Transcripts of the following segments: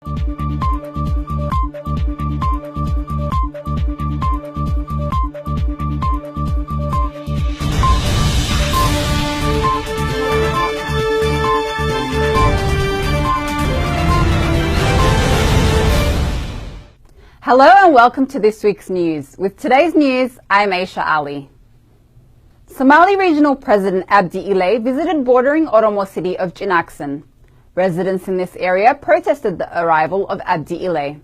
Hello and welcome to this week's news. With today's news, I'm Aisha Ali. Somali Regional President Abdi Ilay visited bordering Oromo city of Chinaksan. Residents in this area protested the arrival of Abdi Ilay.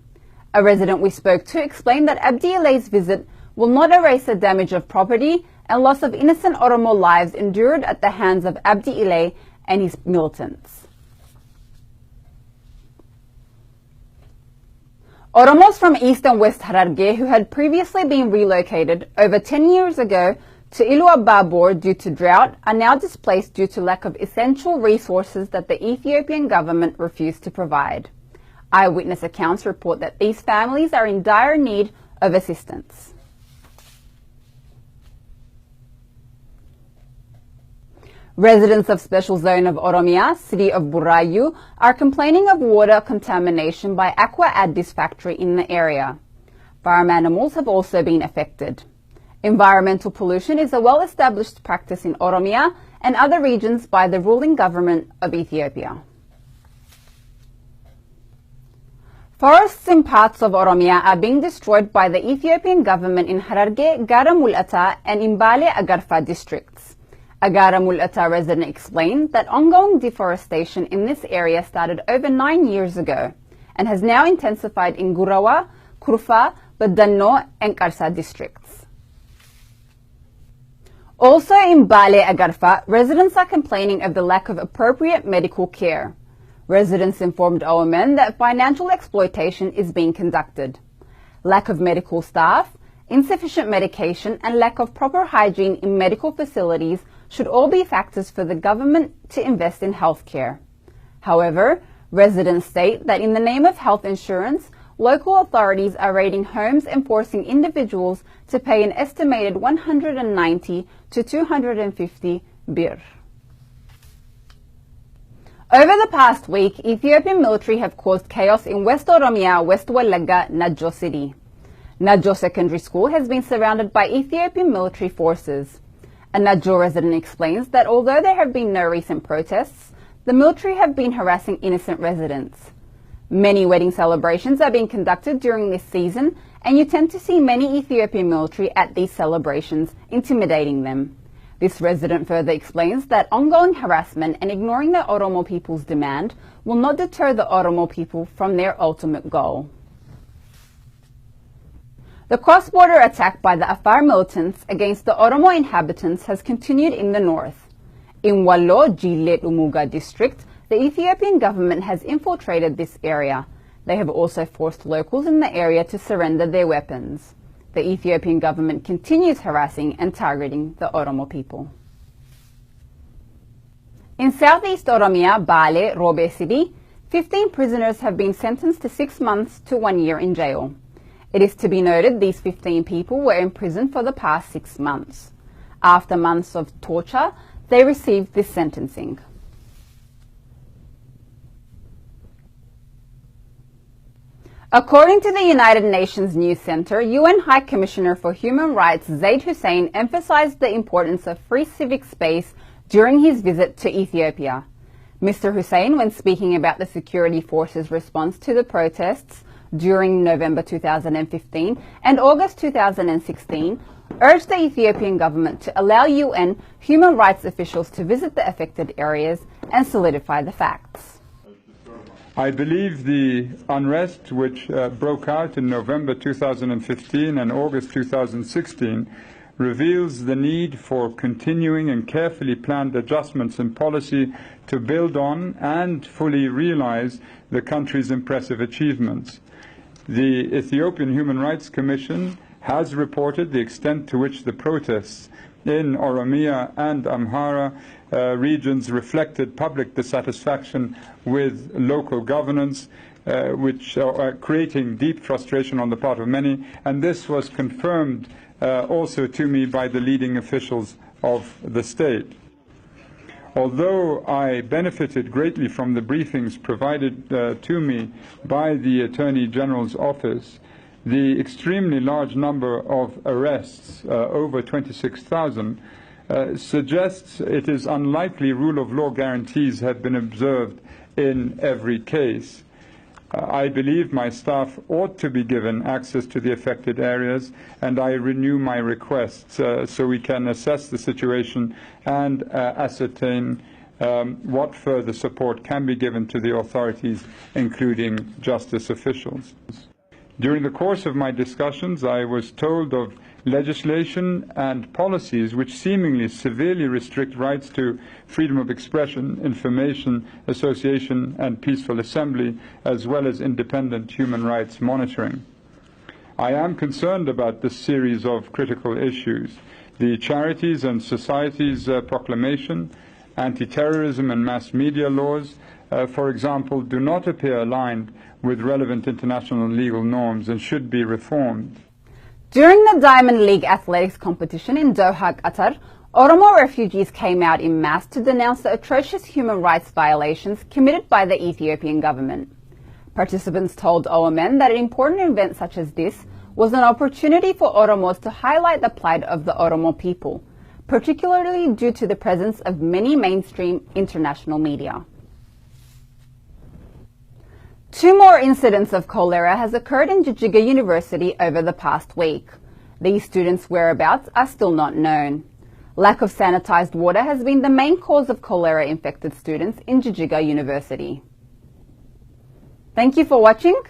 A resident we spoke to explained that Abdi Ilay's visit will not erase the damage of property and loss of innocent Oromo lives endured at the hands of Abdi Ilay and his militants. Oromos from East and West Hararge who had previously been relocated over 10 years ago to Ilua Babur due to drought are now displaced due to lack of essential resources that the Ethiopian government refused to provide. Eyewitness accounts report that these families are in dire need of assistance. Residents of Special Zone of Oromia, city of Burayu, are complaining of water contamination by Aqua Addis factory in the area. Farm animals have also been affected. Environmental pollution is a well-established practice in Oromia and other regions by the ruling government of Ethiopia. Forests in parts of Oromia are being destroyed by the Ethiopian government in Hararge, Gara Mul'ata and Imbale Agarfa districts. A Gara Mul'ata resident explained that ongoing deforestation in this area started over 9 years ago and has now intensified in Gurawa, Kurfa, Badanno and Karsa districts. Also in Bale Agarfa, residents are complaining of the lack of appropriate medical care. Residents informed OMN that financial exploitation is being conducted. Lack of medical staff, insufficient medication and lack of proper hygiene in medical facilities should all be factors for the government to invest in healthcare. However, residents state that in the name of health insurance, local authorities are raiding homes and forcing individuals to pay an estimated 190 to 250 birr. Over the past week, Ethiopian military have caused chaos in West Oromia, West Wallagga, Najjo city. Najjo Secondary School has been surrounded by Ethiopian military forces. A Najjo resident explains that although there have been no recent protests, the military have been harassing innocent residents. Many wedding celebrations are being conducted during this season, and you tend to see many Ethiopian military at these celebrations, intimidating them. This resident further explains that ongoing harassment and ignoring the Oromo people's demand will not deter the Oromo people from their ultimate goal. The cross-border attack by the Afar militants against the Oromo inhabitants has continued in the north. In Wallo, Jile Umuga district, the Ethiopian government has infiltrated this area. They have also forced locals in the area to surrender their weapons. The Ethiopian government continues harassing and targeting the Oromo people. In southeast Oromia, Bale, Robe city, 15 prisoners have been sentenced to 6 months to 1 year in jail. It is to be noted these 15 people were in prison for the past 6 months. After months of torture, they received this sentencing. According to the United Nations News Center, UN High Commissioner for Human Rights Zaid Hussein emphasized the importance of free civic space during his visit to Ethiopia. Mr. Hussein, when speaking about the security forces' response to the protests during November 2015 and August 2016, urged the Ethiopian government to allow UN human rights officials to visit the affected areas and solidify the facts. I believe the unrest which broke out in November 2015 and August 2016 reveals the need for continuing and carefully planned adjustments in policy to build on and fully realize the country's impressive achievements. The Ethiopian Human Rights Commission has reported the extent to which the protests in Oromia and Amhara regions reflected public dissatisfaction with local governance, which are creating deep frustration on the part of many, and this was confirmed also to me by the leading officials of the state. Although I benefited greatly from the briefings provided to me by the Attorney General's office, the extremely large number of arrests, over 26,000, suggests it is unlikely rule of law guarantees have been observed in every case. I believe my staff ought to be given access to the affected areas, and I renew my request so we can assess the situation and ascertain what further support can be given to the authorities, including justice officials. During the course of my discussions, I was told of legislation and policies which seemingly severely restrict rights to freedom of expression, information, association, and peaceful assembly, as well as independent human rights monitoring. I am concerned about this series of critical issues. The Charities and Societies Proclamation, anti-terrorism and mass media laws, for example, do not appear aligned with relevant international legal norms and should be reformed. During the Diamond League athletics competition in Doha, Qatar, Oromo refugees came out en masse to denounce the atrocious human rights violations committed by the Ethiopian government. Participants told OMN that an important event such as this was an opportunity for Oromos to highlight the plight of the Oromo people, particularly due to the presence of many mainstream international media. 2 more incidents of cholera has occurred in Jijiga University over the past week. These students' whereabouts are still not known. Lack of sanitized water has been the main cause of cholera-infected students in Jijiga University. Thank you for watching,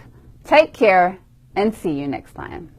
take care, and see you next time.